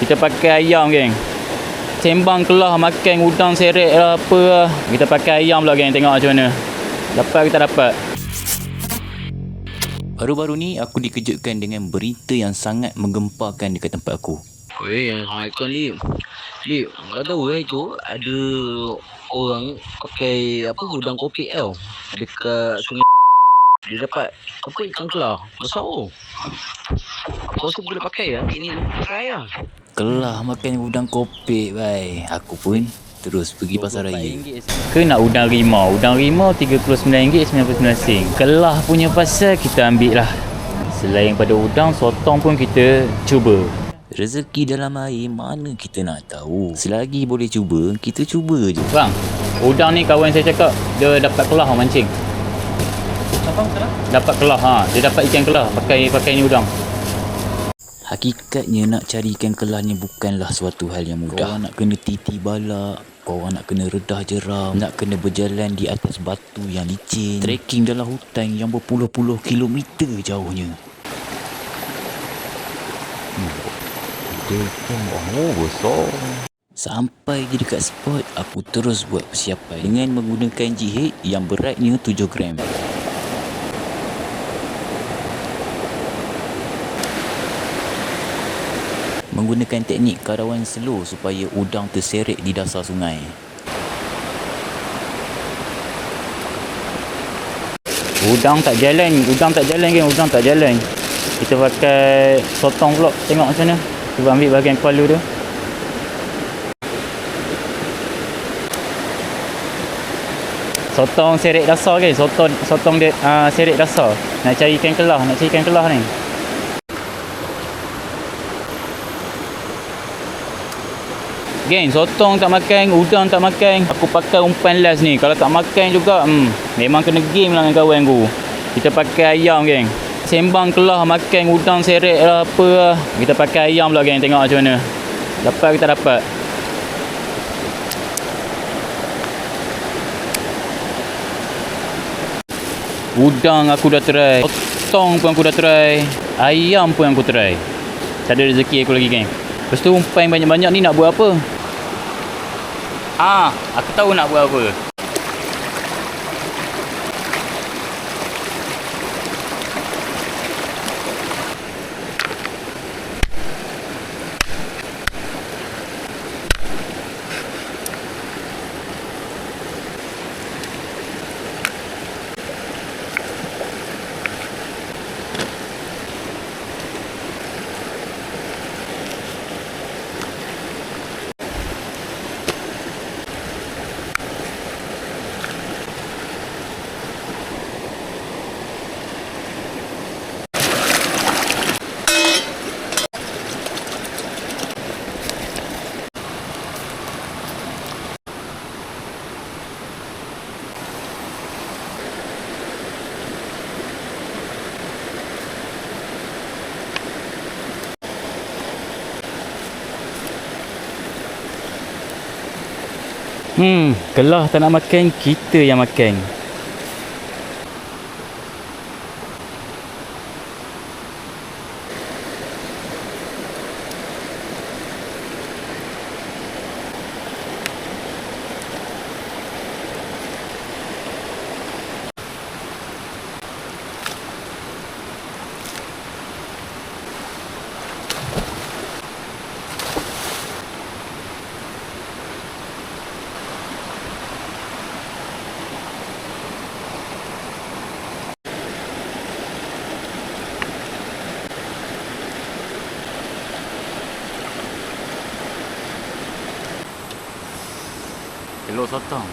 Kita pakai ayam geng. Sembang kelah makan udang seret lah apa lah. Kita pakai ayam pula geng, tengok macam mana. Dapat kita dapat. Baru-baru ni aku dikejutkan dengan berita yang sangat menggemparkan dekat tempat aku. Assalamualaikum Lip. Lip, kau tahu itu ada orang pakai apa udang kopi tau dekat sungai. Dia dapat apa ikan kelah besar oh. Kau rasa boleh pakai lah. Ini pakai lah. Kelah makan udang kopek bai. Aku pun terus pergi pasar raya. Ke nak udang rimau? Udang rimau RM39.99. Kelah punya pasal kita ambil lah. Selain pada udang, sotong pun kita cuba. Rezeki dalam air mana kita nak tahu. Selagi boleh cuba, kita cuba je. Bang, udang ni kawan saya cakap dia dapat kelah mancing. Apa kelah? Dapat kelah dia dapat ikan kelah pakai ni udang. Hakikatnya nak cari ikan kelah ni bukanlah suatu hal yang mudah. Korang nak kena titi balak, korang nak kena redah jeram, nak kena berjalan di atas batu yang licin, trekking dalam hutan yang berpuluh-puluh kilometer jauhnya. Besar. Sampai je dekat spot, aku terus buat persiapan dengan menggunakan jihad yang beratnya 7 gram. Menggunakan teknik karawan slow supaya udang terseret di dasar sungai. Udang tak jalan geng, udang tak jalan. Kita pakai sotong pula, tengok macam mana. Cuba ambil bahagian kepala dia. Sotong seret dasar geng, sotong dia seret dasar. Nak cari ikan kelah ni. Geng, sotong tak makan, udang tak makan. Aku pakai umpan last ni. Kalau tak makan juga, memang kena game lah dengan kawan aku. Kita pakai ayam geng. Sembang kelah makan udang seret lah apa lah. Kita pakai ayam pula geng, tengok macam mana. Dapat kita dapat. Udang aku dah try. Sotong pun aku dah try. Ayam pun aku try. Tak ada rezeki aku lagi geng. Lepas tu umpan banyak-banyak ni nak buat apa? Aku tahu nak buat apa. Kelah tak nak makan, kita yang makan. Telur sotong.